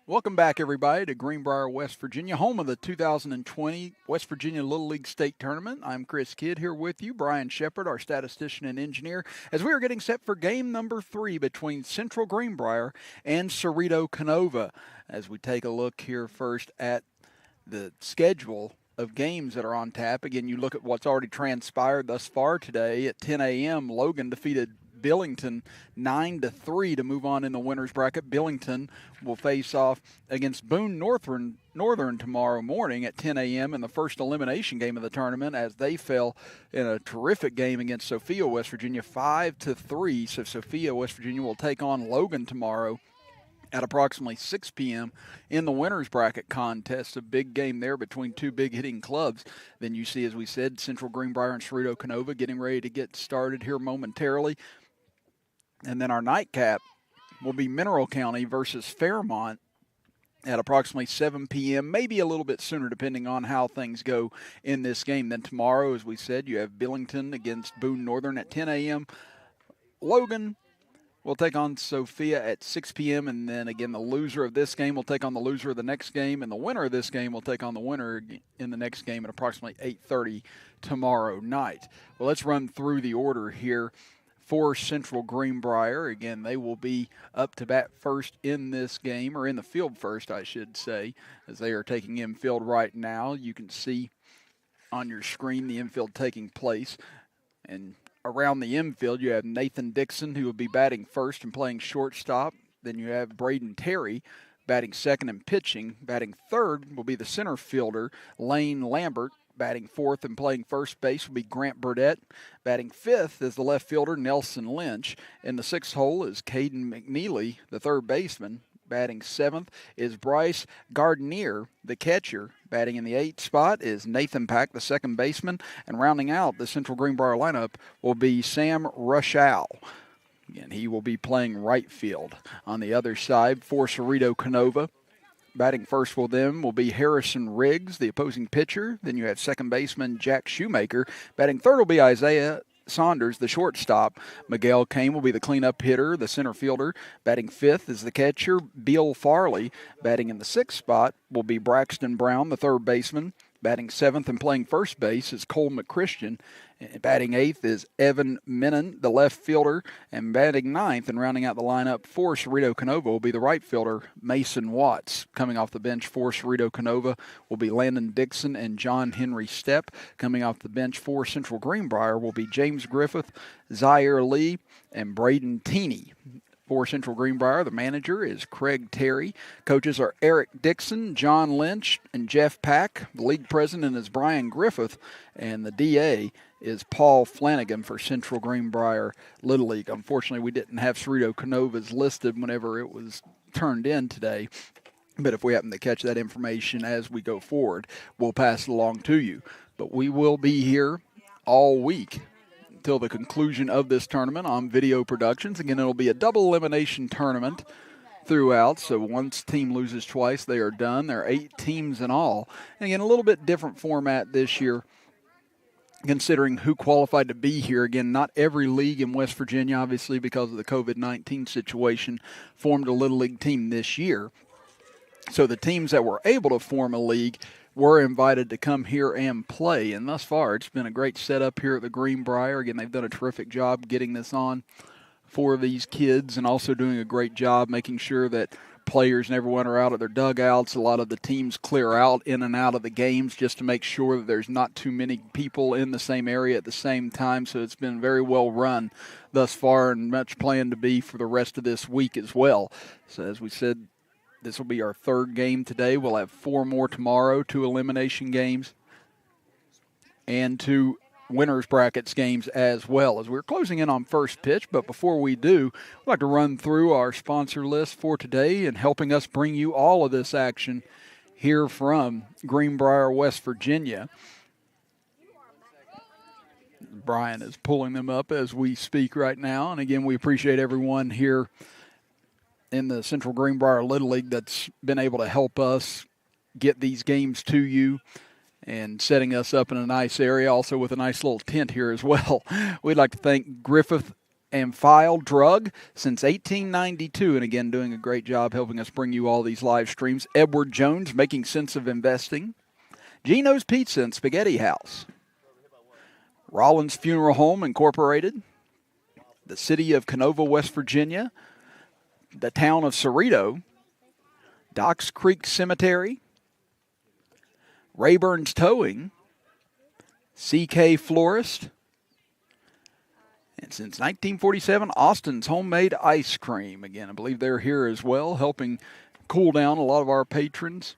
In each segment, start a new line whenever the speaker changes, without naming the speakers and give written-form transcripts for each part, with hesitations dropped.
Welcome back, everybody, to Greenbrier, West Virginia, home of the 2020 West Virginia Little League State Tournament. I'm Chris Kidd here with you, Brian Shepard, our statistician and engineer, as we are getting set for game number 3 between Central Greenbrier and Ceredo Kenova. As we take a look here first at the schedule of games that are on tap. Again, you look at what's already transpired thus far today. At 10 a.m., Logan defeated Billington 9-3 to move on in the winners bracket. Billington will face off against Boone Northern tomorrow morning at 10 a.m. in the first elimination game of the tournament, as they fell in a terrific game against Sophia, West Virginia, 5-3. So Sophia, West Virginia will take on Logan tomorrow at approximately 6 p.m. in the winners bracket contest. A big game there between two big hitting clubs. Then you see, as we said, Central Greenbrier and Ceredo Kenova getting ready to get started here momentarily. And then our nightcap will be Mineral County versus Fairmont at approximately 7 p.m., maybe a little bit sooner depending on how things go in this game. Then tomorrow, as we said, you have Billington against Boone Northern at 10 a.m. Logan will take on Sophia at 6 p.m., and then again the loser of this game will take on the loser of the next game, and the winner of this game will take on the winner in the next game at approximately 8:30 tomorrow night. Well, let's run through the order here for Central Greenbrier. Again, they will be up to bat first in this game, or in the field first, I should say, as they are taking infield right now. You can see on your screen the infield taking place. And around the infield, you have Nathan Dixon, who will be batting first and playing shortstop. Then you have Braden Terry batting second and pitching. Batting third will be the center fielder, Lane Lambert. Batting fourth and playing first base will be Grant Burdette. Batting fifth is the left fielder, Nelson Lynch. In the sixth hole is Caden McNeely, the third baseman. Batting seventh is Bryce Gardenier, the catcher. Batting in the eighth spot is Nathan Pack, the second baseman. And rounding out the Central Greenbrier lineup will be Sam Rushall. Again, he will be playing right field. On the other side for Ceredo Kenova, batting first will be Harrison Riggs, the opposing pitcher. Then you have second baseman Jack Shoemaker. Batting third will be Isaiah Saunders, the shortstop. Miguel Kane will be the cleanup hitter, the center fielder. Batting fifth is the catcher, Beal Farley. Batting in the sixth spot will be Braxton Brown, the third baseman. Batting seventh and playing first base is Cole McChristian. Batting eighth is Evan Minin, the left fielder. And batting ninth and rounding out the lineup for Ceredo Kenova will be the right fielder, Mason Watts. Coming off the bench for Ceredo Kenova will be Landon Dixon and John Henry Stepp. Coming off the bench for Central Greenbrier will be James Griffith, Zaire Lee, and Braden Teeney. For Central Greenbrier, the manager is Craig Terry. Coaches are Eric Dixon, John Lynch, and Jeff Pack. The league president is Brian Griffith, and the DA is Paul Flanagan for Central Greenbrier Little League. Unfortunately, we didn't have Ceredo Kenova's listed whenever it was turned in today, but if we happen to catch that information as we go forward, we'll pass it along to you. But we will be here all week until the conclusion of this tournament on video productions. Again, it'll be a double elimination tournament throughout, so once team loses twice, they are done. There are 8 teams in all. And again, a little bit different format this year, considering who qualified to be here. Again, not every league in West Virginia, obviously because of the COVID-19 situation, formed a Little League team this year. So the teams that were able to form a league were invited to come here and play. And thus far, it's been a great setup here at the Greenbrier. Again, they've done a terrific job getting this on for these kids, and also doing a great job making sure that players and everyone are out of their dugouts. A lot of the teams clear out in and out of the games just to make sure that there's not too many people in the same area at the same time. So it's been very well run thus far, and much planned to be for the rest of this week as well. So as we said, this will be our third game today. We'll have 4 more tomorrow, 2 elimination games, and 2 winners brackets games as well, as we're closing in on first pitch. But before we do, I'd like to run through our sponsor list for today, and helping us bring you all of this action here from Greenbrier, West Virginia. Brian is pulling them up as we speak right now. And again, we appreciate everyone here in the Central Greenbrier Little League that's been able to help us get these games to you and setting us up in a nice area, also with a nice little tent here as well. We'd like to thank Griffith and file drug since 1892, and again doing a great job helping us bring you all these live streams. Edward Jones, Making Sense of Investing. Gino's Pizza and Spaghetti House. Rollins Funeral Home Incorporated. The city of Kenova, West Virginia. The town of Ceredo. Docks Creek Cemetery. Rayburn's Towing. CK Florist. And since 1947, Austin's Homemade Ice Cream. Again, I believe they're here as well, helping cool down a lot of our patrons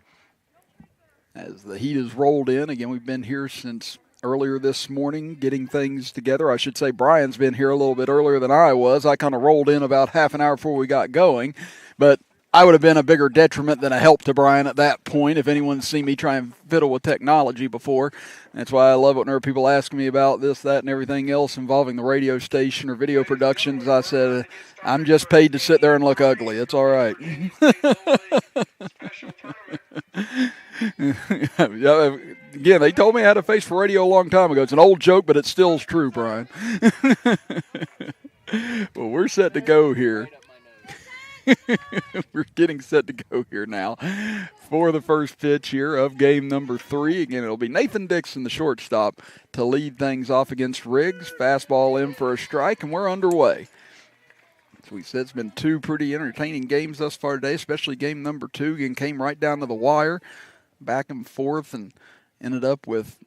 as the heat has rolled in. Again, we've been here since earlier this morning getting things together. I should say Brian's been here a little bit earlier than I was. I kind of rolled in about half an hour before we got going, but I would have been a bigger detriment than a help to Brian at that point if anyone's seen me try and fiddle with technology before. That's why I love it whenever people ask me about this, that, and everything else involving the radio station or video productions. I said, I'm just paid to sit there and look ugly. It's all right. Again, they told me I had a face for radio a long time ago. It's an old joke, but it still is true, Brian. Well, we're set to go here. We're getting set to go here now for the first pitch here of game number 3. Again, it'll be Nathan Dixon, the shortstop, to lead things off against Riggs. Fastball in for a strike, and we're underway. As we said, it's been 2 pretty entertaining games thus far today, especially game number 2. Again, came right down to the wire, back and forth, and ended up with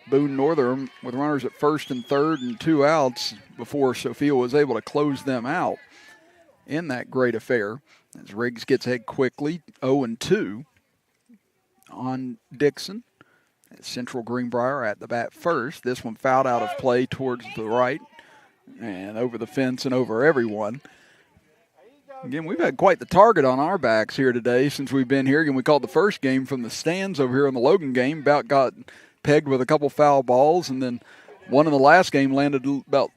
Boone Northern with runners at first and third and 2 outs before Sophia was able to close them out in that great affair. As Riggs gets ahead quickly, 0-2 on Dixon. Central Greenbrier at the bat first. This one fouled out of play towards the right and over the fence and over everyone. Again, we've had quite the target on our backs here today since we've been here. Again, we called the first game from the stands over here in the Logan game. About got pegged with a couple foul balls, and then one in the last game landed about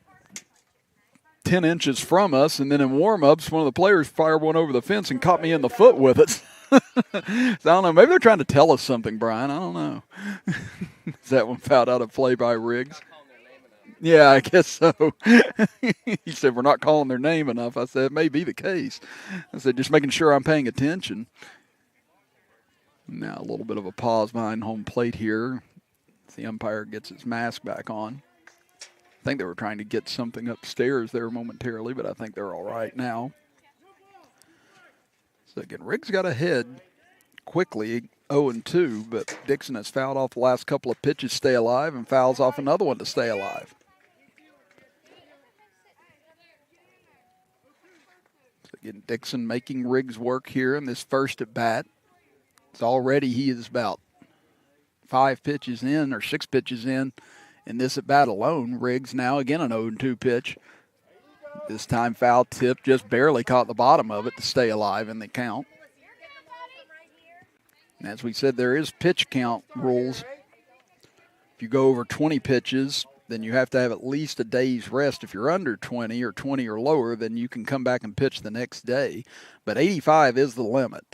10 inches from us, and then in warm-ups, one of the players fired one over the fence and caught me in the foot with it. So I don't know. Maybe they're trying to tell us something, Brian. I don't know. Is that one fouled out of play by Riggs? Yeah, I guess so. He said, we're not calling their name enough. I said, it may be the case. I said, just making sure I'm paying attention. Now a little bit of a pause behind home plate here. The umpire gets his mask back on. I think they were trying to get something upstairs there momentarily, but I think they're all right now. So again, Riggs got ahead quickly, 0-2, but Dixon has fouled off the last couple of pitches to stay alive and fouls off another one to stay alive. So again, Dixon making Riggs work here in this first at bat. It's already, he is about 5 pitches in or 6 pitches in this at bat alone. Riggs now again an 0-2 pitch. This time foul tip, just barely caught the bottom of it to stay alive in the count. And as we said, there is pitch count rules. If you go over 20 pitches, then you have to have at least a day's rest. If you're under 20 or 20 or lower, then you can come back and pitch the next day. But 85 is the limit.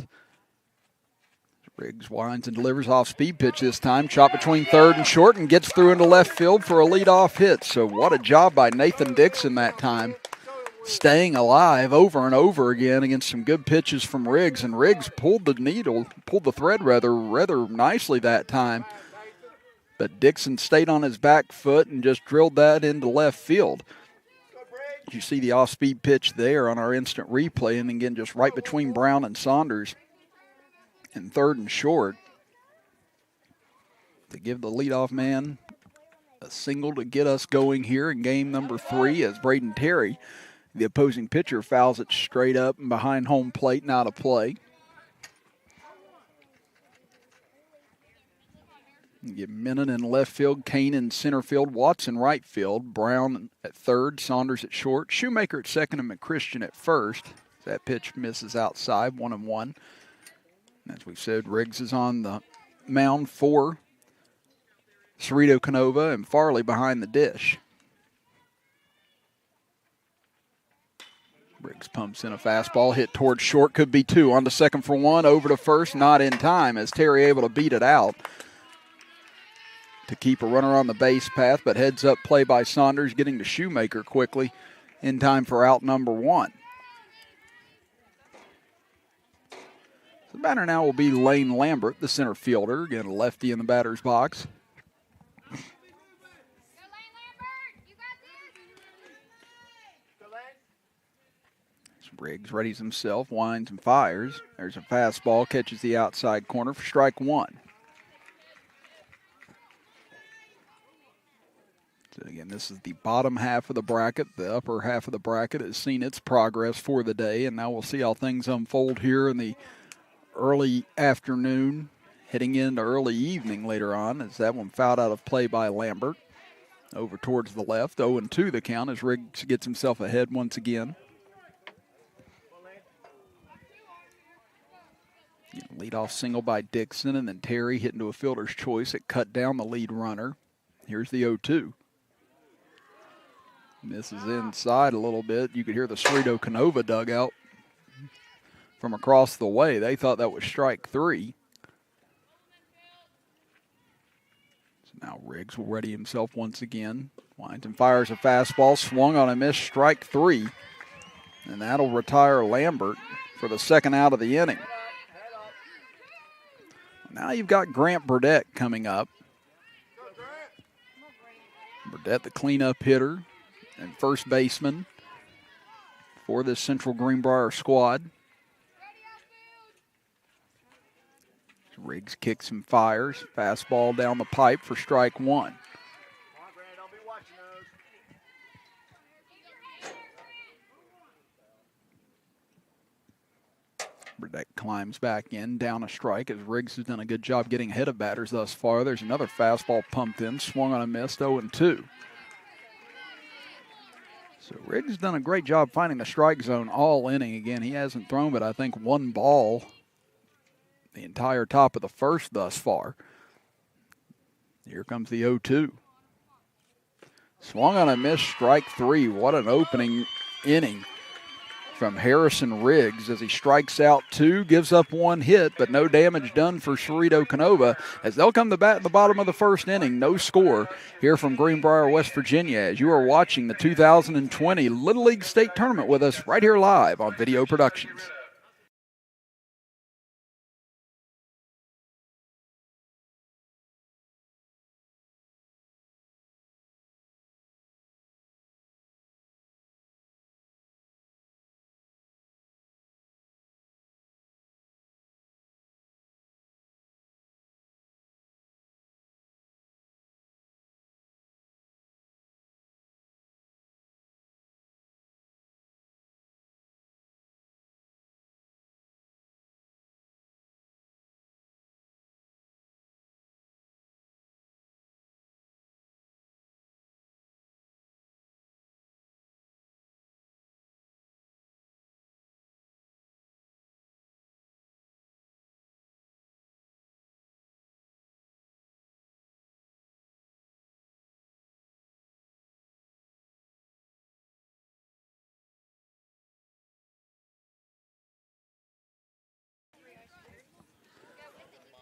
Riggs winds and delivers off speed pitch this time. Chop between third and short and gets through into left field for a leadoff hit. So what a job by Nathan Dixon that time. Staying alive over and over again against some good pitches from Riggs. And Riggs pulled the thread rather nicely that time. But Dixon stayed on his back foot and just drilled that into left field. You see the off-speed pitch there on our instant replay. And again, just right between Brown and Saunders. And third and short to give the leadoff man a single to get us going here in game number 3 as Braden Terry, the opposing pitcher, fouls it straight up and behind home plate and out of play. You get Minin in left field, Kane in center field, Watson right field, Brown at third, Saunders at short, Shoemaker at second, and McChristian at first. That pitch misses outside, 1-1. As we said, Riggs is on the mound for Ceredo, Kenova, and Farley behind the dish. Riggs pumps in a fastball, hit towards short, could be 2. On to second for 1, over to first, not in time as Terry able to beat it out. to keep a runner on the base path, but heads up play by Saunders, getting to Shoemaker quickly in time for out number 1. The batter now will be Lane Lambert, the center fielder. Again, a lefty in the batter's box. Riggs readies himself, winds and fires. There's a fastball, catches the outside corner for strike 1. So again, this is the bottom half of the bracket. The upper half of the bracket has seen its progress for the day, and now we'll see how things unfold here in the early afternoon, heading into early evening later on, as that one fouled out of play by Lambert. Over towards the left, 0-2 the count as Riggs gets himself ahead once again. Leadoff single by Dixon, and then Terry hit into a fielder's choice. It cut down the lead runner. Here's the 0-2. Misses inside a little bit. You could hear the Ceredo Kenova dugout from across the way. They thought that was strike 3. So now Riggs will ready himself once again. Winds and fires a fastball. Swung on a miss, strike 3. And that'll retire Lambert for the second out of the inning. Now you've got Grant Burdette coming up. Burdette, the cleanup hitter and first baseman for this Central Greenbrier squad. Riggs kicks and fires. Fastball down the pipe for strike 1. Burdette climbs back in, down a strike, as Riggs has done a good job getting ahead of batters thus far. There's another fastball pumped in, swung on a miss, 0-2. So Riggs has done a great job finding the strike zone all inning. Again, he hasn't thrown but I think one ball the entire top of the first thus far. Here comes the 0-2. Swung on a miss, strike 3. What an opening inning from Harrison Riggs as he strikes out 2, gives up 1 hit, but no damage done for Ceredo Kenova as they'll come to bat in the bottom of the first inning. No score here from Greenbrier, West Virginia, as you are watching the 2020 Little League State Tournament with us right here live on Video Productions.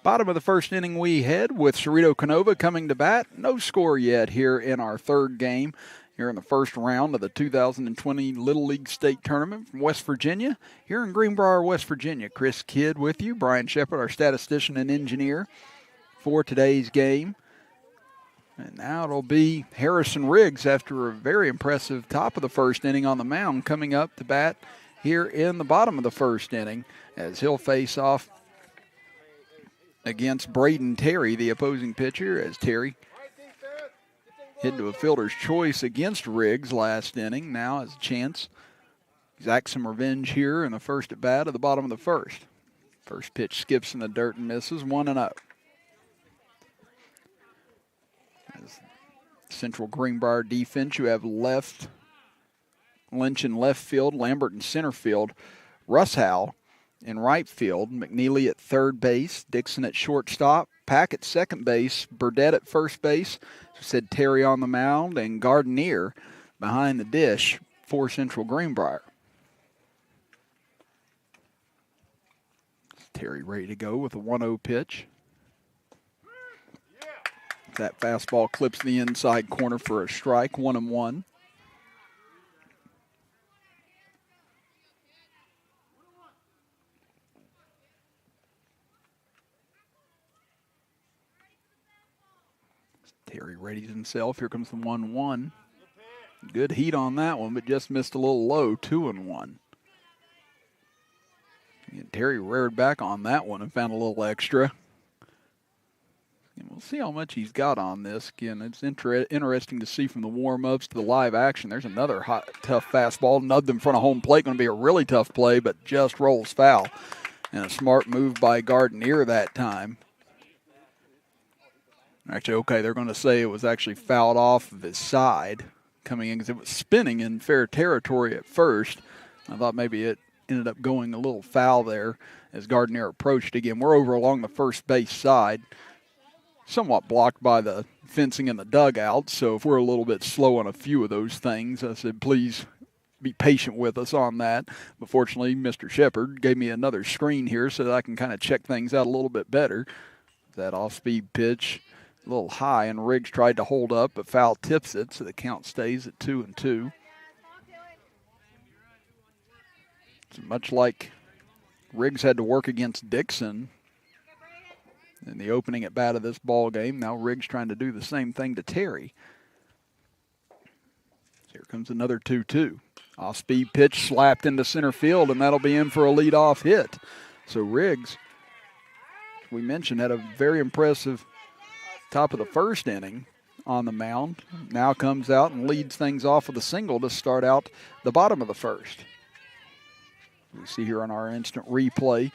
Bottom of the first inning we head with Ceredo Kenova coming to bat. No score yet here in our third game here in the first round of the 2020 Little League State Tournament from West Virginia. Here in Greenbrier, West Virginia. Chris Kidd with you. Brian Shepard, our statistician and engineer for today's game. And now it'll be Harrison Riggs after a very impressive top of the first inning on the mound coming up to bat here in the bottom of the first inning as he'll face off against Braden Terry, the opposing pitcher, as Terry hit into a fielder's choice against Riggs last inning. Now has a chance to exact some revenge here in the first at bat of the bottom of the first. First pitch skips in the dirt and misses, 1-0. As Central Greenbrier defense, you have Lynch in left field, Lambert in center field, Russ Howell in right field, McNeely at third base, Dixon at shortstop, Pack at second base, Burdette at first base, as I said, Terry on the mound, and Gardenier behind the dish for Central Greenbrier. Terry ready to go with a 1-0 pitch. That fastball clips the inside corner for a strike, 1-1. Terry readies himself. Here comes the 1-1. Good heat on that one, but just missed a little low, 2-1. And Terry reared back on that one and found a little extra. And we'll see how much he's got on this. Again, it's interesting to see from the warm-ups to the live action. There's another hot, tough fastball. Nubbed in front of home plate. Going to be a really tough play, but just rolls foul. And a smart move by Gardenier that time. Actually, okay, they're going to say it was actually fouled off of his side coming in because it was spinning in fair territory at first. I thought maybe it ended up going a little foul there as Gardenier approached again. We're over along the first base side, somewhat blocked by the fencing in the dugout. So if we're a little bit slow on a few of those things, I said, please be patient with us on that. But fortunately, Mr. Shepard gave me another screen here so that I can kind of check things out a little bit better. That off-speed pitch, a little high, and Riggs tried to hold up, but foul tips it, so the count stays at 2-2. So much like Riggs had to work against Dixon in the opening at bat of this ball game, now Riggs trying to do the same thing to Terry. So here comes another 2-2. Off-speed pitch slapped into center field, and that'll be in for a leadoff hit. So Riggs, we mentioned, had a very impressive top of the first inning on the mound. Now comes out and leads things off with a single to start out the bottom of the first. We see here on our instant replay,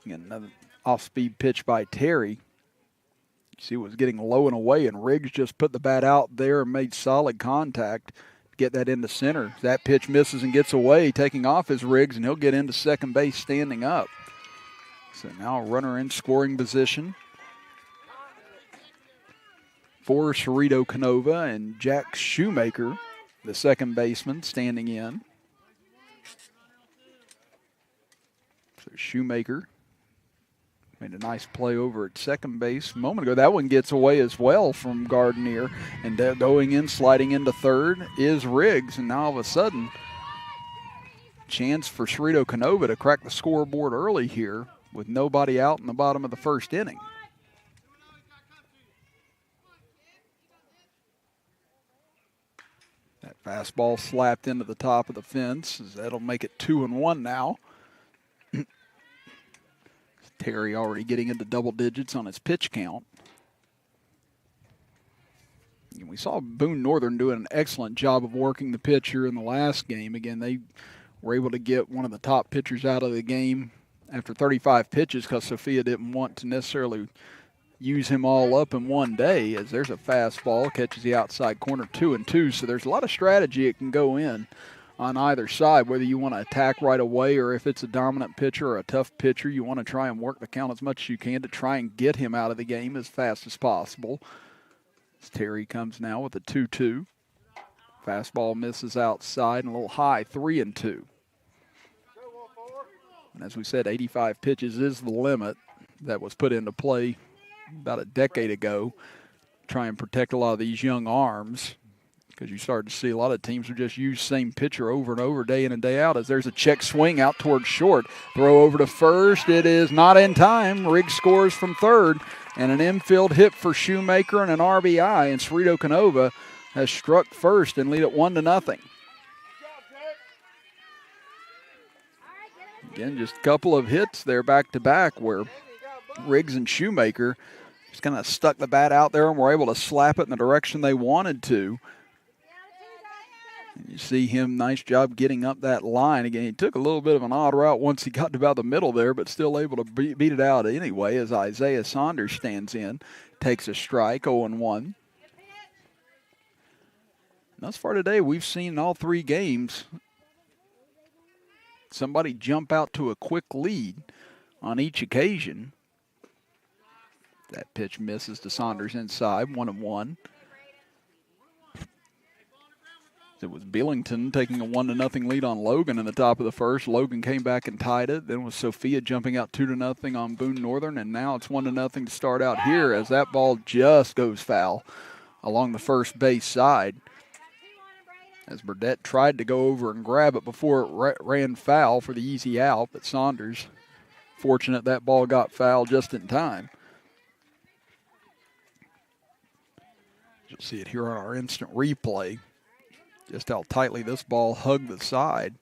again, another off-speed pitch by Terry. You see it was getting low and away, and Riggs just put the bat out there and made solid contact to get that into center. That pitch misses and gets away, taking off his Riggs, and he'll get into second base standing up. So now a runner in scoring position for Ceredo Kenova, and Jack Shoemaker, the second baseman, standing in. So Shoemaker made a nice play over at second base a moment ago. That one gets away as well from Gardenier, and going in, sliding into third is Riggs, and now all of a sudden, chance for Ceredo Kenova to crack the scoreboard early here with nobody out in the bottom of the first inning. That fastball slapped into the top of the fence. That'll make it 2-1 now. Terry already getting into double digits on his pitch count. And we saw Boone Northern doing an excellent job of working the pitcher in the last game. Again, they were able to get one of the top pitchers out of the game after 35 pitches because Sophia didn't want to necessarily use him all up in one day, as there's a fastball, catches the outside corner, 2-2. So there's a lot of strategy it can go in on either side, whether you want to attack right away or if it's a dominant pitcher or a tough pitcher, you want to try and work the count as much as you can to try and get him out of the game as fast as possible. As Terry comes now with a 2-2. Fastball misses outside and a little high, 3-2. And as we said, 85 pitches is the limit that was put into play about a decade ago, try and protect a lot of these young arms, because you started to see a lot of teams who just use same pitcher over and over day in and day out. As there's a check swing out towards short, throw over to first, it is not in time. Riggs scores from third, and an infield hit for Shoemaker and an RBI, and Ceredo Kenova has struck first and lead it 1-0. Again, just a couple of hits there back-to-back where Riggs and Shoemaker just kind of stuck the bat out there and were able to slap it in the direction they wanted to. And you see him, nice job getting up that line. Again, he took a little bit of an odd route once he got to about the middle there, but still able to beat it out anyway as Isaiah Saunders stands in, takes a strike, 0-1. Thus far today, we've seen in all three games somebody jump out to a quick lead on each occasion. That pitch misses to Saunders inside, 1-1. It was Billington taking a 1-0 lead on Logan in the top of the first. Logan came back and tied it. Then was Sophia jumping out 2-0 on Boone Northern, and now it's 1-0 to start out here as that ball just goes foul along the first base side. As Burdette tried to go over and grab it before it ran foul for the easy out, but Saunders, fortunate that ball got foul just in time. You'll see it here on our instant replay. Just how tightly this ball hugged the side.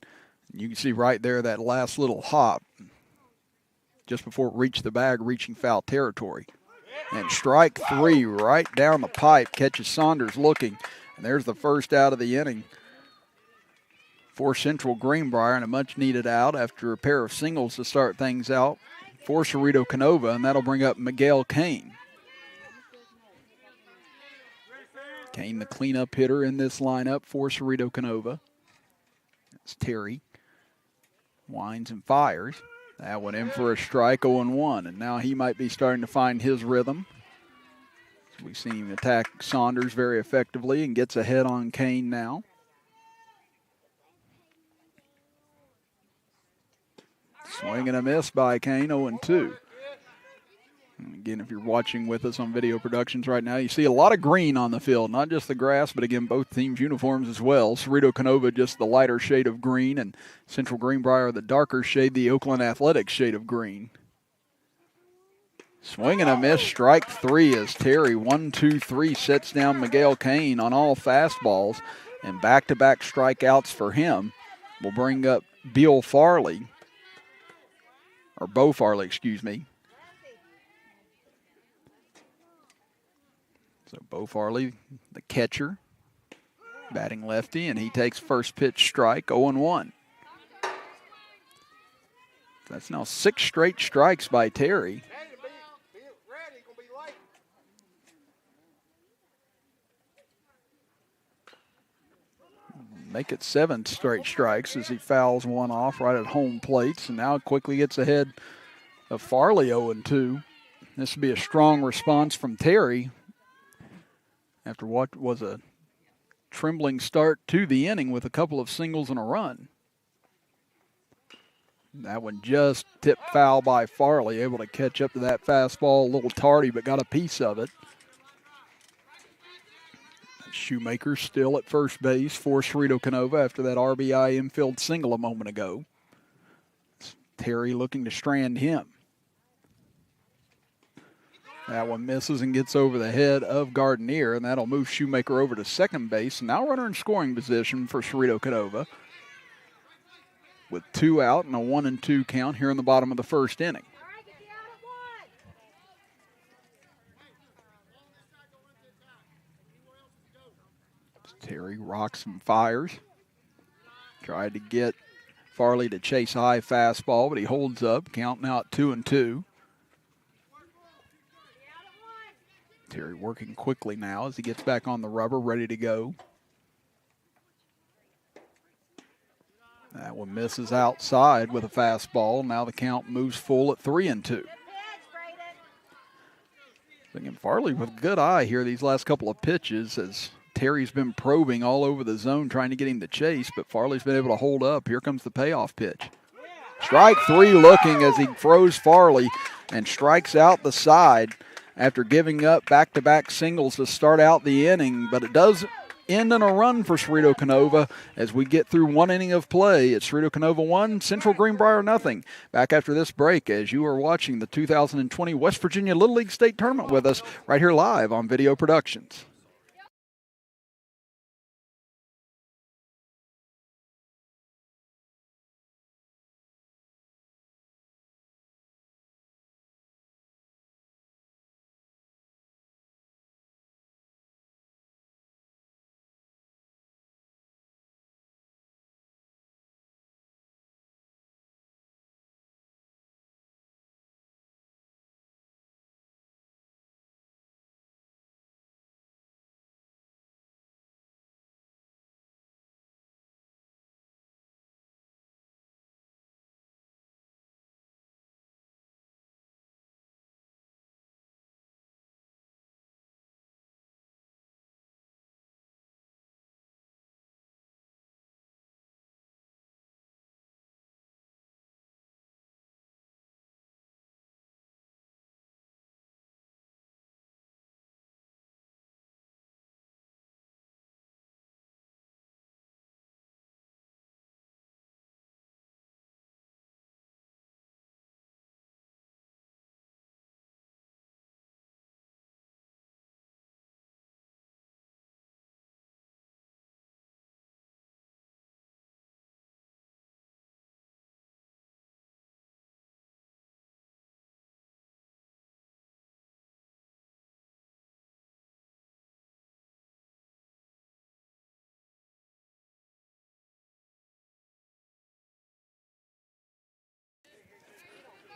You can see right there that last little hop just before it reached the bag, reaching foul territory. And strike three right down the pipe catches Saunders looking. And there's the first out of the inning for Central Greenbrier, and a much-needed out after a pair of singles to start things out for Ceredo Kenova, and that'll bring up Miguel Kane. Kane, the cleanup hitter in this lineup for Ceredo Kenova. It's Terry. Winds and fires. That one in for a strike, 0-1. And now he might be starting to find his rhythm. We've seen him attack Saunders very effectively and gets ahead on Kane now. Swing and a miss by Kane, 0-2. And again, if you're watching with us on video productions right now, you see a lot of green on the field, not just the grass, but again, both teams' uniforms as well. Ceredo Kenova just the lighter shade of green, and Central Greenbrier the darker shade, the Oakland Athletics shade of green. Swing and a miss, strike three as Terry, 1-2-3, sets down Miguel Kane on all fastballs, and back-to-back strikeouts for him will bring up Bo Farley, excuse me. So Bo Farley, the catcher, batting lefty, and he takes first pitch strike, 0-1. That's now 6 straight strikes by Terry. Make it 7 straight strikes as he fouls one off right at home plate. So now quickly gets ahead of Farley, 0-2. This would be a strong response from Terry after what was a trembling start to the inning with a couple of singles and a run. That one just tipped foul by Farley, able to catch up to that fastball a little tardy, but got a piece of it. Shoemaker still at first base for Ceredo Kenova after that RBI infield single a moment ago. Terry looking to strand him. That one misses and gets over the head of Gardenier, and that'll move Shoemaker over to second base. Now runner in scoring position for Ceredo Kenova, with 2 out and a 1-2 count here in the bottom of the first inning. Terry rocks and fires. Tried to get Farley to chase a high fastball, but he holds up. Count now at 2-2. Terry working quickly now as he gets back on the rubber, ready to go. That one misses outside with a fastball. Now the count moves full at 3-2. Again, Farley with a good eye here these last couple of pitches as Terry's been probing all over the zone trying to get him to chase, but Farley's been able to hold up. Here comes the payoff pitch. Strike three looking as he throws Farley and strikes out the side after giving up back-to-back singles to start out the inning, but it does end in a run for Ceredo Kenova as we get through one inning of play. It's Ceredo Kenova 1, Central Greenbrier nothing. Back after this break as you are watching the 2020 West Virginia Little League State Tournament with us right here live on Video Productions.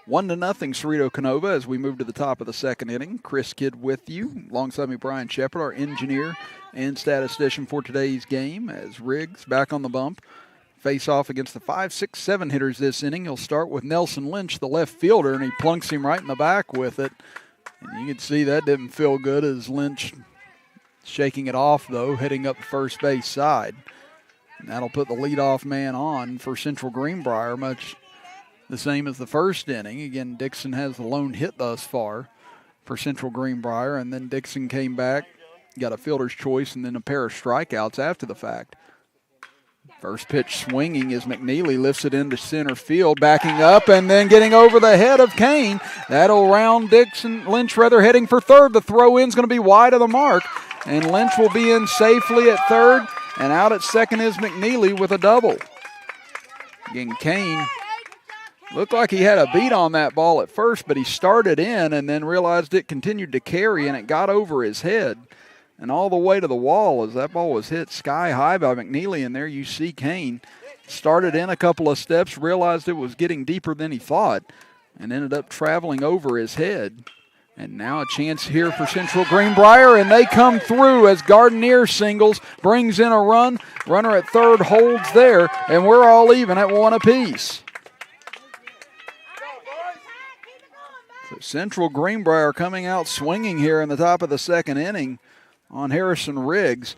1-0 Ceredo Kenova as we move to the top of the second inning. Chris Kidd with you. Alongside me, Brian Shepard, our engineer and statistician for today's game, as Riggs back on the bump. Face off against the 5, 6, 7 hitters this inning. He'll start with Nelson Lynch, the left fielder, and he plunks him right in the back with it. And you can see that didn't feel good as Lynch shaking it off, though, heading up the first base side. And that'll put the leadoff man on for Central Greenbrier, much the same as the first inning. Again, Dixon has the lone hit thus far for Central Greenbrier, and then Dixon came back, got a fielder's choice, and then a pair of strikeouts after the fact. First pitch swinging as McNeely lifts it into center field, backing up and then getting over the head of Kane. That'll round Lynch heading for third. The throw in's going to be wide of the mark, and Lynch will be in safely at third, and out at second is McNeely with a double. Again, Kane looked like he had a beat on that ball at first, but he started in and then realized it continued to carry, and it got over his head and all the way to the wall as that ball was hit sky high by McNeely. And there you see Kane started in a couple of steps, realized it was getting deeper than he thought, and ended up traveling over his head. And now a chance here for Central Greenbrier, and they come through as Gardenier singles, brings in a run. Runner at third holds there, and we're all even at 1 apiece. So Central Greenbrier coming out swinging here in the top of the second inning on Harrison Riggs.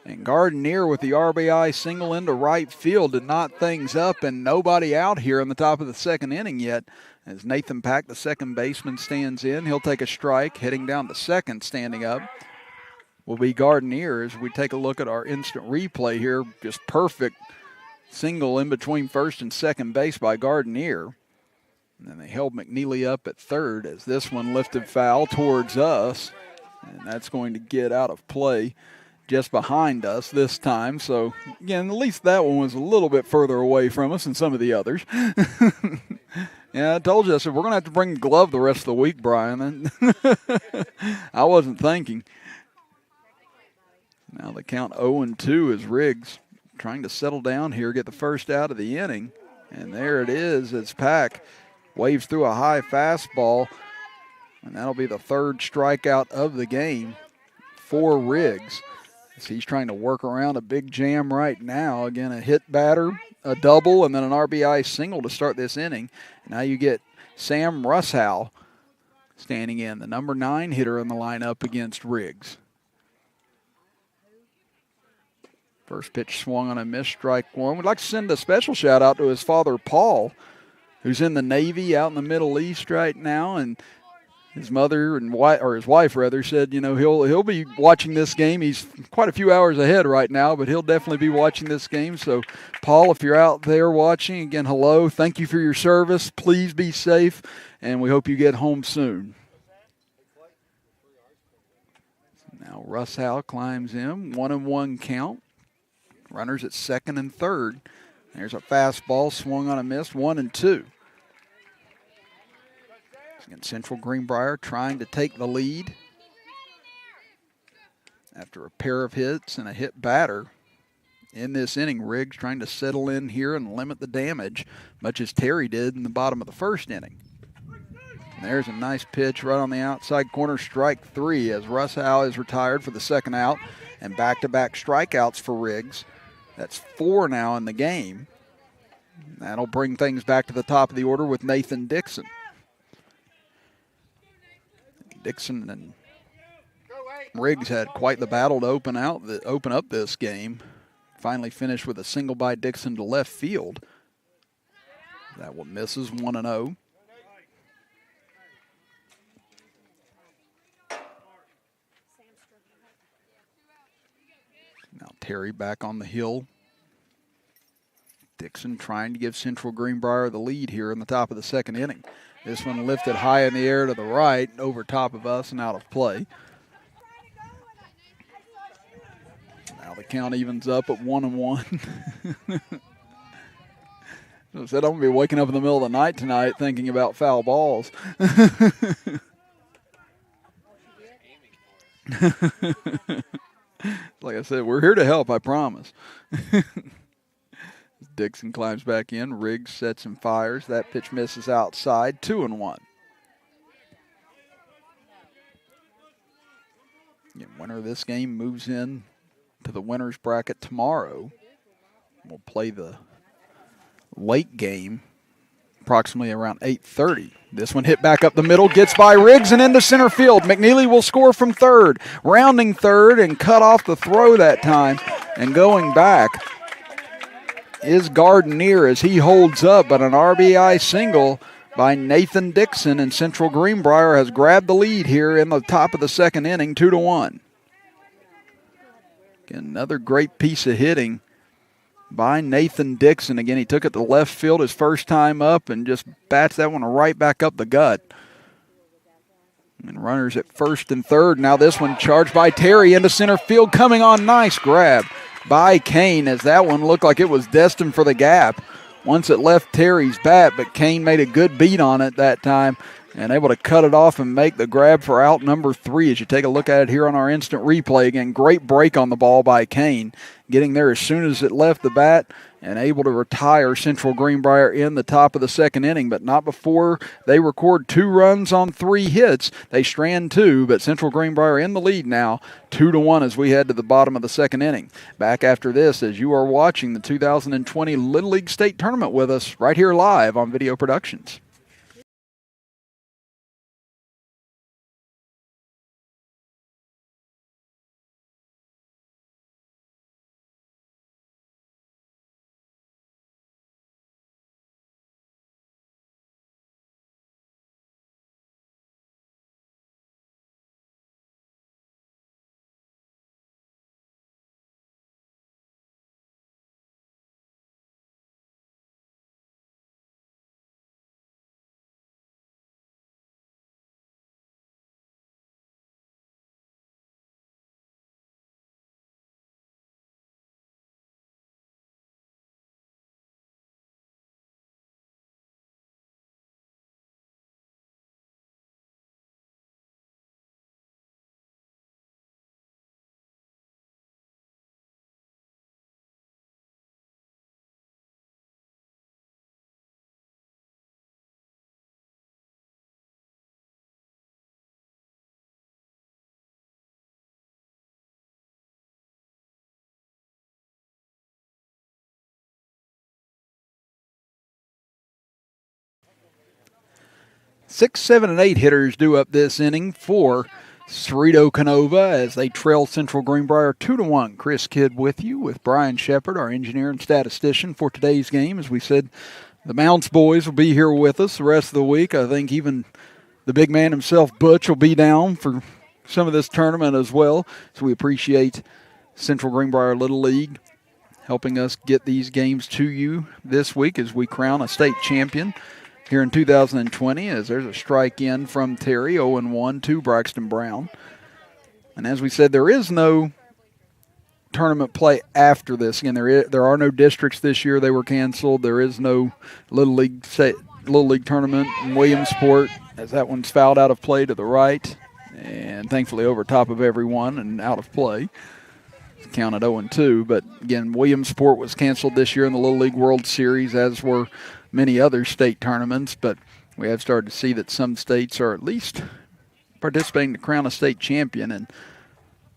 And Gardenier with the RBI single into right field to knot things up, and nobody out here in the top of the second inning yet. As Nathan Pack, the second baseman, stands in. He'll take a strike. Heading down to second, standing up, will be Gardenier. As we take a look at our instant replay here, just perfect single in between first and second base by Gardenier. And then they held McNeely up at third as this one lifted foul towards us. And that's going to get out of play just behind us this time. So, again, at least that one was a little bit further away from us than some of the others. Yeah, I told you, I said, we're going to have to bring the glove the rest of the week, Brian. I wasn't thinking. Now the count 0-2 is Riggs trying to settle down here, get the first out of the inning. And there it is as Pack waves through a high fastball. And that'll be the third strikeout of the game for Riggs. As he's trying to work around a big jam right now. Again, a hit batter, a double, and then an RBI single to start this inning. Now you get Sam Russow standing in, the number 9 hitter in the lineup against Riggs. First pitch swung on a miss, strike one. We'd like to send a special shout out to his father, Paul, who's in the Navy out in the Middle East right now, and his mother and his wife rather said, you know, he'll be watching this game. He's quite a few hours ahead right now, but he'll definitely be watching this game. So, Paul, if you're out there watching, again, hello. Thank you for your service. Please be safe, and we hope you get home soon. Now Russow climbs in, 1-1 count. Runners at second and third. There's a fastball swung on a miss, 1-2. Central Greenbrier trying to take the lead after a pair of hits and a hit batter in this inning. Riggs trying to settle in here and limit the damage, much as Terry did in the bottom of the first inning. And there's a nice pitch right on the outside corner, strike 3, as Russow is retired for the second out, and back-to-back strikeouts for Riggs. That's 4 now in the game. That'll bring things back to the top of the order with Nathan Dixon. Dixon and Riggs had quite the battle to open up this game. Finally finished with a single by Dixon to left field. That one misses, 1-0. Now Terry back on the hill. Dixon trying to give Central Greenbrier the lead here in the top of the second inning. This one lifted high in the air to the right, over top of us and out of play. Now the count evens up at 1-1. I said I'm going to be waking up in the middle of the night tonight thinking about foul balls. Like I said, we're here to help, I promise. Dixon climbs back in. Riggs sets and fires. That pitch misses outside. 2-1. The winner of this game moves in to the winner's bracket tomorrow. We'll play the late game approximately around 8:30. This one hit back up the middle, gets by Riggs and into center field. McNeely will score from third, rounding third and cut off the throw that time. And going back is Gardenier as he holds up, but an RBI single by Nathan Dixon, and Central Greenbrier has grabbed the lead here in the top of the second inning, 2-1. Again, another great piece of hitting by Nathan Dixon. Again, he took it to left field his first time up and just bats that one right back up the gut. And runners at first and third. Now this one charged by Terry into center field, coming on. Nice grab by Kane as that one looked like it was destined for the gap once it left Terry's bat, but Kane made a good beat on it that time and able to cut it off and make the grab for out number 3 as you take a look at it here on our instant replay. Again, great break on the ball by Kane, getting there as soon as it left the bat and able to retire Central Greenbrier in the top of the second inning, but not before they record 2 runs on 3 hits. They strand 2, but Central Greenbrier in the lead now, 2-1 as we head to the bottom of the second inning. Back after this as you are watching the 2020 Little League State Tournament with us right here live on Video Productions. Six, 7, and 8 hitters due up this inning for Ceredo Kenova as they trail Central Greenbrier 2-1. Chris Kidd with you with Brian Shepard, our engineer and statistician for today's game. As we said, the Mounts boys will be here with us the rest of the week. I think even the big man himself, Butch, will be down for some of this tournament as well. So we appreciate Central Greenbrier Little League helping us get these games to you this week as we crown a state champion here in 2020, as there's a strike in from Terry, 0-1 to Braxton Brown. And as we said, there is no tournament play after this. Again, there are no districts this year. They were canceled. There is no Little League tournament in Williamsport, as that one's fouled out of play to the right and thankfully over top of everyone and out of play. It's counted 0-2. But again, Williamsport was canceled this year in the Little League World Series, as were many other state tournaments, but we have started to see that some states are at least participating to crown a state champion, and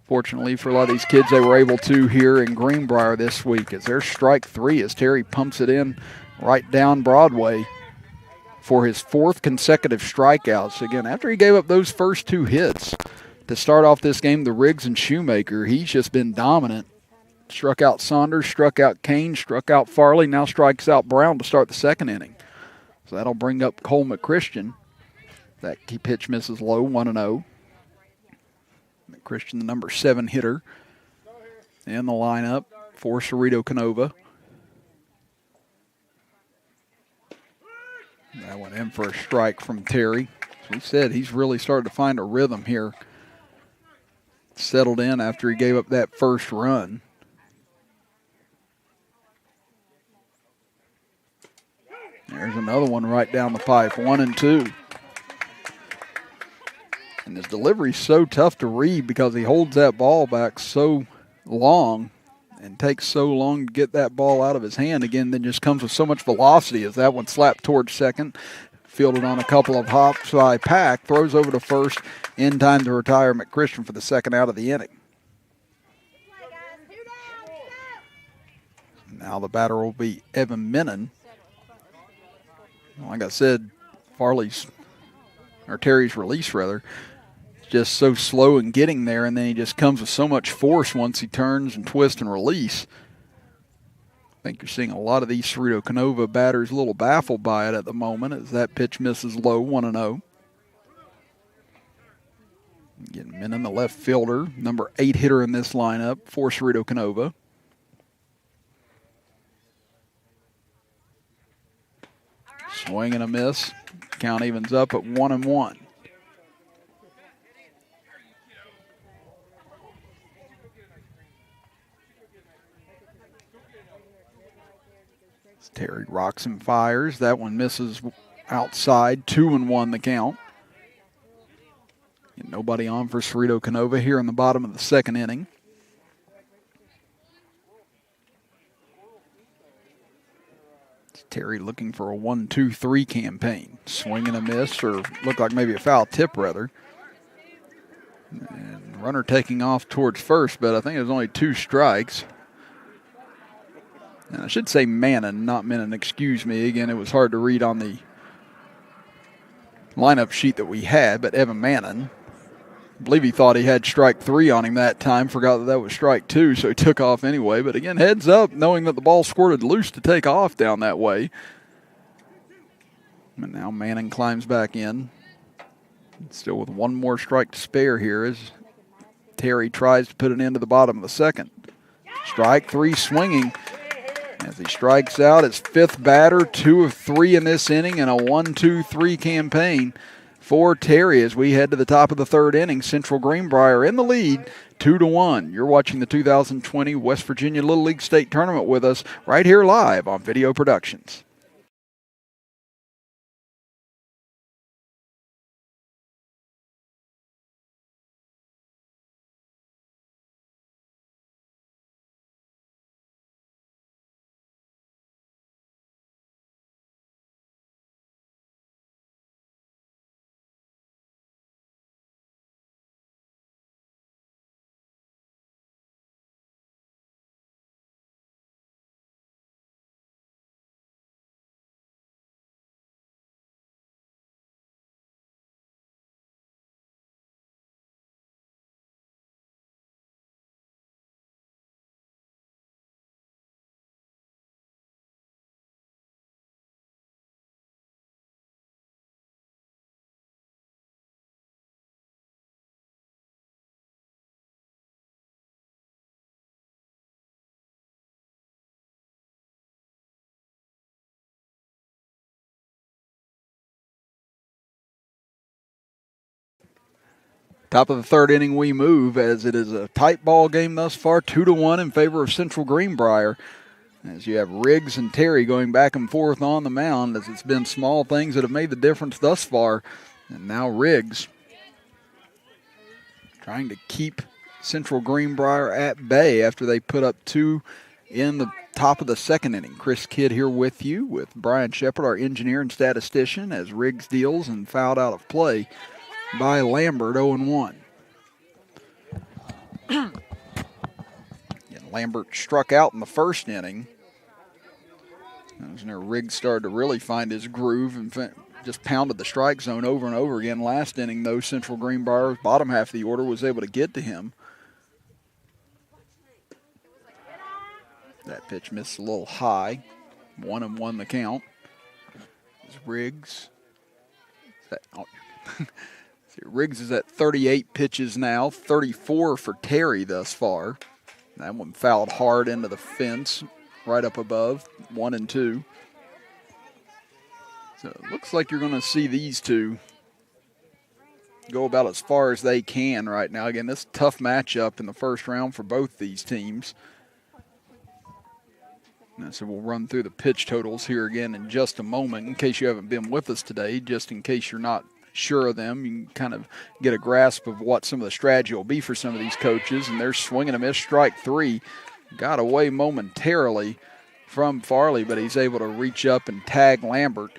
fortunately for a lot of these kids, they were able to here in Greenbrier this week as there's strike 3 as Terry pumps it in right down Broadway for his 4th consecutive strikeouts. Again, after he gave up those first 2 hits to start off this game, the Riggs and Shoemaker, he's just been dominant. Struck out Saunders, struck out Kane, struck out Farley, now strikes out Brown to start the second inning. So that'll bring up Cole McChristian. That key pitch misses low, 1-0. McChristian, the number 7 hitter in the lineup for Ceredo Kenova. That went in for a strike from Terry. As we said, he's really started to find a rhythm here. Settled in after he gave up that first run. There's another one right down the pipe, 1-2. And his delivery's so tough to read because he holds that ball back so long and takes so long to get that ball out of his hand again, then just comes with so much velocity as that one slapped towards second. Fielded on a couple of hops by Pack, throws over to first in time to retire McChristian for the second out of the inning. Now the batter will be Evan Minin. Like I said, Terry's release rather, just so slow in getting there, and then he just comes with so much force once he turns and twists and release. I think you're seeing a lot of these Ceredo Kenova batters a little baffled by it at the moment as that pitch misses low, 1-0. Again, Minin, the left fielder, number 8 hitter in this lineup for Ceredo Kenova. Swing and a miss. Count evens up at 1-1. Terry rocks and fires. That one misses outside. 2-1 the count. And nobody on for Ceredo Kenova here in the bottom of the second inning. Terry looking for a 1-2-3 campaign. Swing and a miss, or looked like maybe a foul tip rather. And runner taking off towards first, but I think it was only 2 strikes. And I should say Minin, not Minin, excuse me. Again, it was hard to read on the lineup sheet that we had, but Evan Minin, I believe he thought he had strike 3 on him that time, forgot that was strike 2, so he took off anyway. But again, heads up, knowing that the ball squirted loose to take off down that way. And now Minin climbs back in. Still with 1 more strike to spare here as Terry tries to put it into the bottom of the second. Strike 3 swinging. As he strikes out his 5th batter, 2 of 3 in this inning, and a 1-2-3 campaign for Terry as we head to the top of the 3rd inning. Central Greenbrier in the lead, 2-1. You're watching the 2020 West Virginia Little League State Tournament with us right here live on Video Productions. Top of the 3rd inning we move as it is a tight ball game thus far, 2-1 in favor of Central Greenbrier. As you have Riggs and Terry going back and forth on the mound as it's been small things that have made the difference thus far. And now Riggs trying to keep Central Greenbrier at bay after they put up 2 in the top of the 2nd inning. Chris Kidd here with you with Brian Shepard, our engineer and statistician, as Riggs deals and fouled out of play by Lambert, 0-1. Lambert struck out in the 1st inning. That was where Riggs started to really find his groove and just pounded the strike zone over and over again. Last inning, though, Central Greenbrier's bottom half of the order was able to get to him. That pitch missed a little high. 1-1 the count. Riggs. Riggs is at 38 pitches now, 34 for Terry thus far. That one fouled hard into the fence, right up above, 1-2. So it looks like you're going to see these two go about as far as they can right now. Again, this is a tough matchup in the 1st round for both these teams. And so we'll run through the pitch totals here again in just a moment in case you haven't been with us today, just in case you're not sure of them. You can kind of get a grasp of what some of the strategy will be for some of these coaches. And they're swinging a miss, strike 3. got away momentarily from Farley, but he's able to reach up and tag Lambert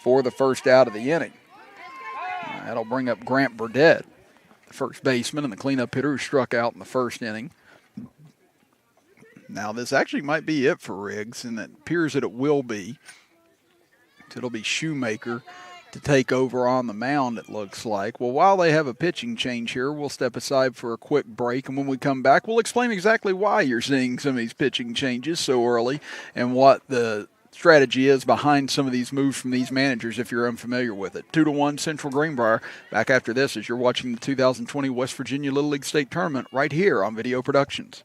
for the first out of the inning. That'll bring up Grant Burdette, the first baseman and the cleanup hitter who struck out in the first inning. Now this actually might be it for Riggs, and it appears that it will be. It'll be Shoemaker to take over on the mound, it looks like. Well, while they have a pitching change here, we'll step aside for a quick break, and when we come back, we'll explain exactly why you're seeing some of these pitching changes so early and what the strategy is behind some of these moves from these managers if you're unfamiliar with it. 2-1 Central Greenbrier. Back after this as you're watching the 2020 West Virginia Little League State Tournament right here on Video Productions.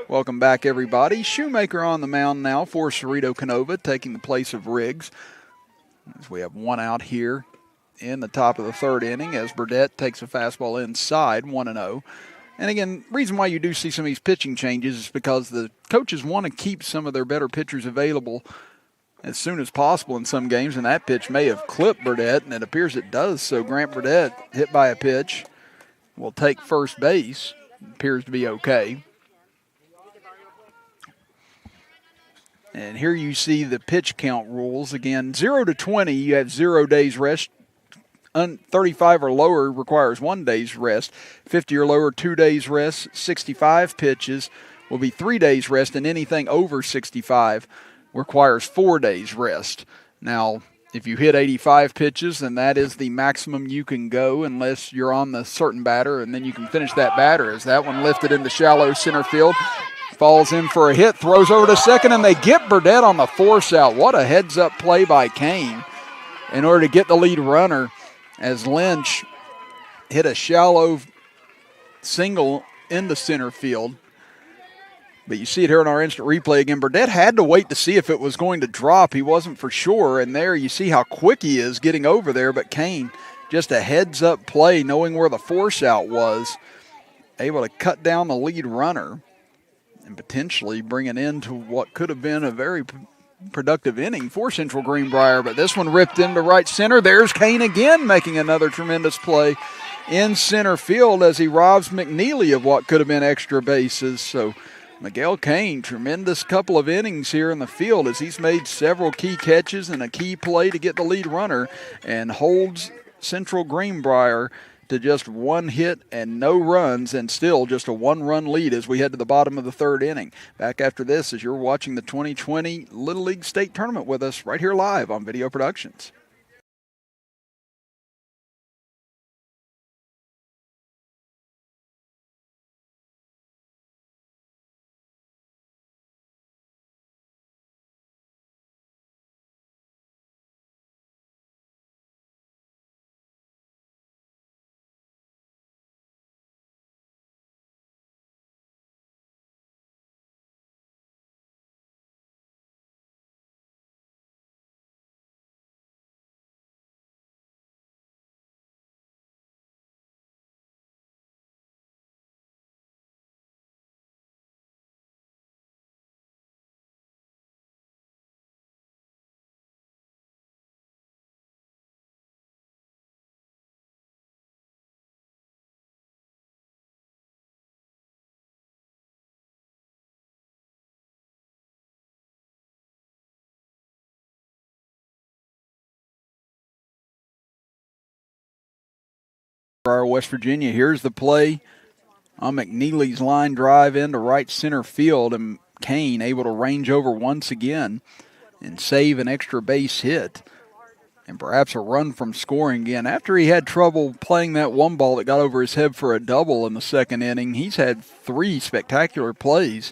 Welcome back, everybody. Shoemaker on the mound now for Ceredo Kenova, taking the place of Riggs. As we have one out here in the top of the third inning as Burdette takes a fastball inside, 1-0. And again, reason why you do see some of these pitching changes is because the coaches want to keep some of their better pitchers available as soon as possible in some games, and that pitch may have clipped Burdette, and it appears it does. So Grant Burdette, hit by a pitch, will take first base. Appears to be okay. And here you see the pitch count rules. Again, 0 to 20, you have 0 days rest. 35 or lower requires 1 day's rest. 50 or lower, 2 days rest. 65 pitches will be 3 days rest, and anything over 65 requires 4 days rest. Now, if you hit 85 pitches, then that is the maximum you can go unless you're on the certain batter, and then you can finish that batter. As that one lifted into shallow center field. Falls in for a hit, throws over to second, and they get Burdette on the force out. What a heads-up play by Kane in order to get the lead runner as Lynch hit a shallow single into center field. But you see it here in our instant replay again. Burdette had to wait to see if it was going to drop. He wasn't for sure, and there you see how quick he is getting over there. But Kane, just a heads-up play, knowing where the force out was, able to cut down the lead runner and potentially bring it into what could have been a very productive inning for Central Greenbrier. But this one ripped into right center. There's Kane again making another tremendous play in center field as he robs McNeely of what could have been extra bases. So Miguel Kane, tremendous couple of innings here in the field as he's made several key catches and a key play to get the lead runner and holds Central Greenbrier to just 1 hit and no runs, and still just a 1-run lead as we head to the bottom of the third inning. Back after this as you're watching the 2020 Little League State Tournament with us right here live on Video Productions. West Virginia. Here's the play on McNeely's line drive into right center field, and Kane able to range over once again and save an extra base hit and perhaps a run from scoring again. After he had trouble playing that one ball that got over his head for a double in the second inning, he's had 3 spectacular plays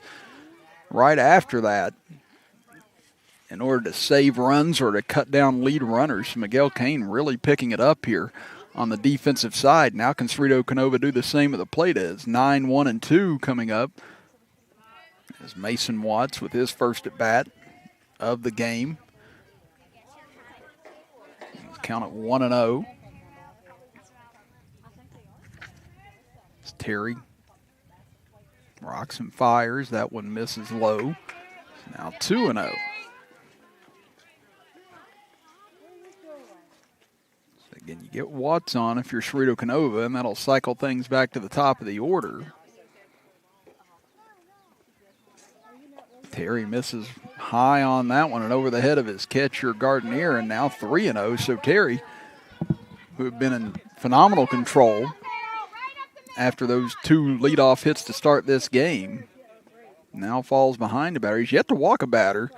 right after that in order to save runs or to cut down lead runners. Miguel Kane really picking it up here on the defensive side. Now can Ceredo Kenova do the same at the plate? As 9-1-2 coming up as Mason Watts with his first at bat of the game. Count at 1-0. It's Terry. Rocks and fires. That one misses low. It's now 2-0. So again, you get Watts on if you're Ceredo Kenova, and that'll cycle things back to the top of the order. Terry misses high on that one and over the head of his catcher, Gardenier, and now 3-0. So Terry, who had been in phenomenal control after those 2 leadoff hits to start this game, now falls behind a batter. He's yet to walk a batter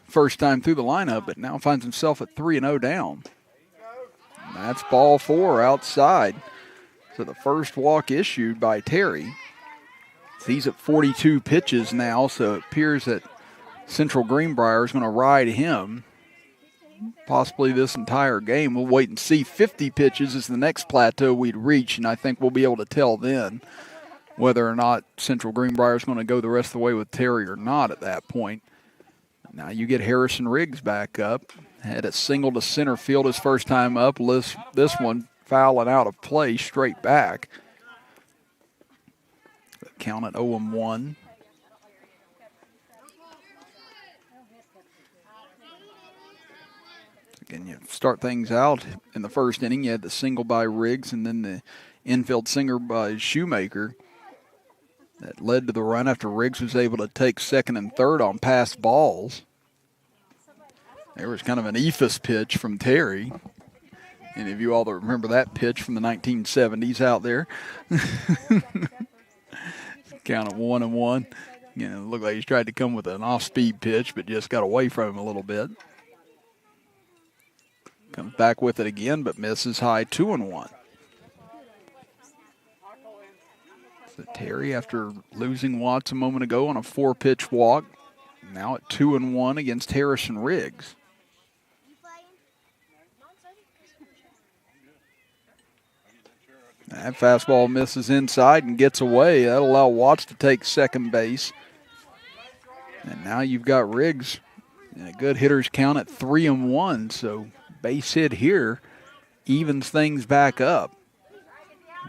first time through the lineup, but now finds himself at 3-0 down. And that's ball 4 outside. So the first walk issued by Terry. He's at 42 pitches now, so it appears that Central Greenbrier is going to ride him possibly this entire game. We'll wait and see. 50 pitches is the next plateau we'd reach, and I think we'll be able to tell then whether or not Central Greenbrier is going to go the rest of the way with Terry or not at that point. Now you get Harrison Riggs back up. Had a single to center field his first time up. This one fouling out of play straight back. Count at 0-1. Again, you start things out in the first inning. You had the single by Riggs and then the infield single by Shoemaker that led to the run after Riggs was able to take second and third on passed balls. There was kind of an eephus pitch from Terry. Any of you all that remember that pitch from the 1970s out there? Count at 1-1. You know, it looked like he's tried to come with an off-speed pitch, but just got away from him a little bit. Comes back with it again, but misses high. 2-1. So Terry, after losing Watts a moment ago on a 4-pitch walk, now at 2-1 against Harrison Riggs. That fastball misses inside and gets away. That'll allow Watts to take second base. And now you've got Riggs in a good hitter's count at 3-1. So base hit here evens things back up.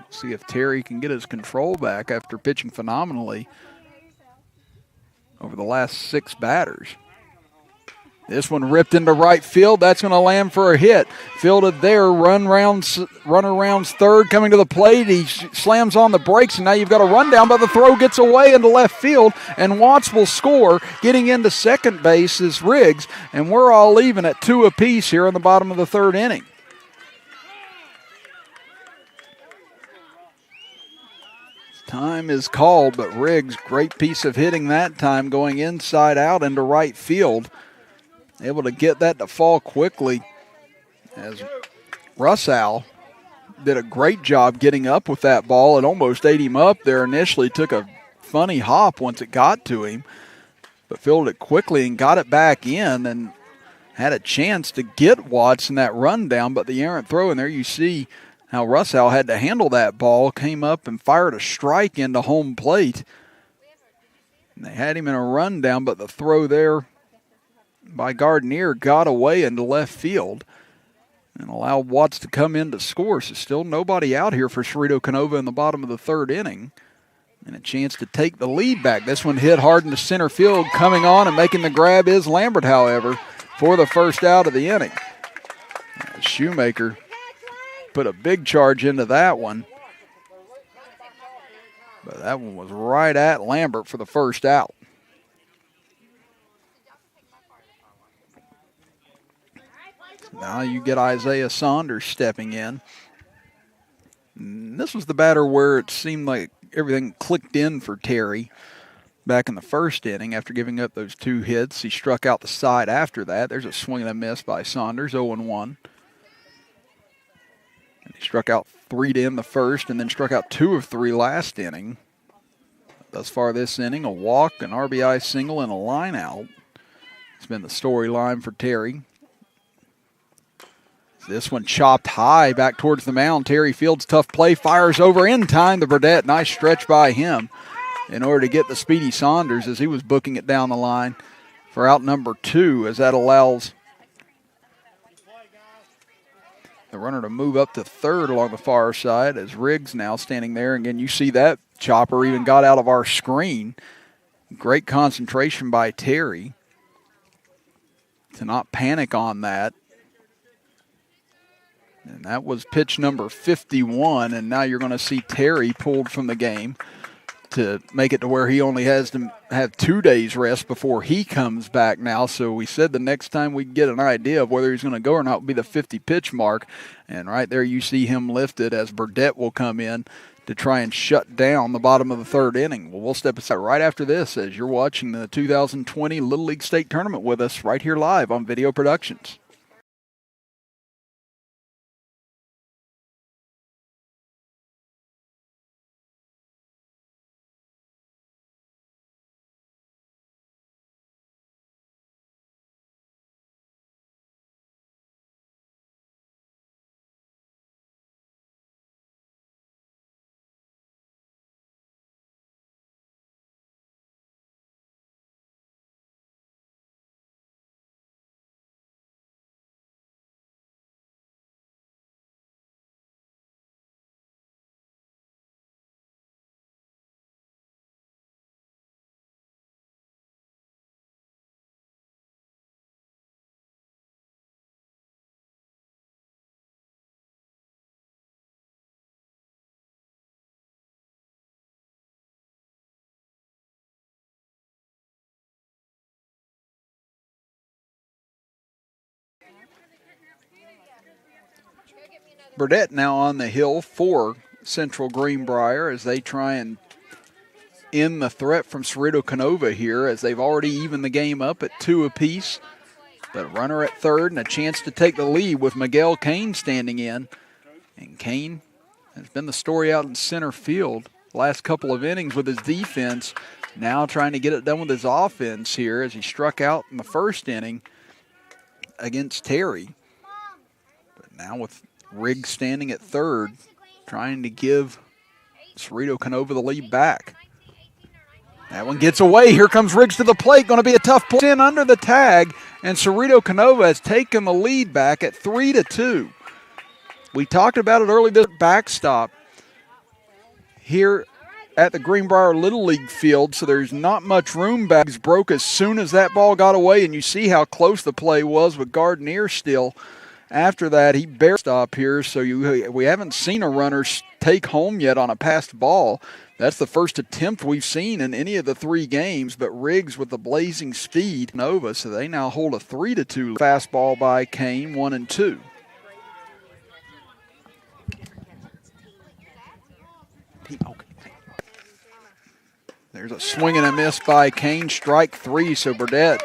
See if Terry can get his control back after pitching phenomenally over the last 6 batters. This one ripped into right field. That's going to land for a hit. Fielded there. Runner rounds third, coming to the plate. He slams on the brakes, and now you've got a rundown, but the throw gets away into left field, and Watts will score. Getting into second base is Riggs, and we're all even at 2 apiece here in the bottom of the 3rd inning. Time is called, but Riggs, great piece of hitting that time, going inside out into right field. Able to get that to fall quickly as Russow did a great job getting up with that ball. It almost ate him up there initially. Took a funny hop once it got to him, but fielded it quickly and got it back in and had a chance to get Watts in that rundown, but the errant throw, and there you see how Russow had to handle that ball, came up and fired a strike into home plate. And they had him in a rundown, but the throw there by Gardenier got away into left field and allowed Watts to come in to score. So still nobody out here for Ceredo Kenova in the bottom of the 3rd inning. And a chance to take the lead back. This one hit hard into center field. Coming on and making the grab is Lambert, however, for the first out of the inning. Shoemaker put a big charge into that one. But that one was right at Lambert for the first out. Now you get Isaiah Saunders stepping in. And this was the batter where it seemed like everything clicked in for Terry back in the first inning after giving up those 2 hits. He struck out the side after that. There's a swing and a miss by Saunders, 0-1. And he struck out 3 to end the first and then struck out 2 of 3 last inning. Thus far this inning, a walk, an RBI single, and a line out. It's been the storyline for Terry. This one chopped high back towards the mound. Terry fields tough play, fires over in time to Burdette. Nice stretch by him in order to get the speedy Saunders as he was booking it down the line for out number 2, as that allows the runner to move up to third along the far side as Riggs now standing there. Again, you see that chopper even got out of our screen. Great concentration by Terry to not panic on that. And that was pitch number 51, and now you're going to see Terry pulled from the game to make it to where he only has to have 2 days rest before he comes back now. So we said the next time we get an idea of whether he's going to go or not will be the 50-pitch mark. And right there you see him lifted as Burdette will come in to try and shut down the bottom of the 3rd inning. Well, we'll step aside right after this as you're watching the 2020 Little League State Tournament with us right here live on Video Productions. Burdette now on the hill for Central Greenbrier as they try and end the threat from Ceredo Kenova here, as they've already evened the game up at 2 apiece. But runner at third and a chance to take the lead with Miguel Kane standing in. And Kane has been the story out in center field last couple of innings with his defense. Now trying to get it done with his offense here as he struck out in the first inning against Terry. But now with Riggs standing at third, trying to give Ceredo Kenova the lead back. That one gets away. Here comes Riggs to the plate. Going to be a tough play in under the tag, and Ceredo Kenova has taken the lead back at 3-2. We talked about it earlier, this backstop here at the Greenbrier Little League field, so there's not much room back. It's broke as soon as that ball got away, and you see how close the play was with Gardner still. After that, he barely stopped here, so we haven't seen a runner take home yet on a passed ball. That's the first attempt we've seen in any of the 3 games, but Riggs with the blazing speed, Nova, so they now hold a 3-2 fastball by Kane, 1-2. There's a swing and a miss by Kane, strike 3, so Burdette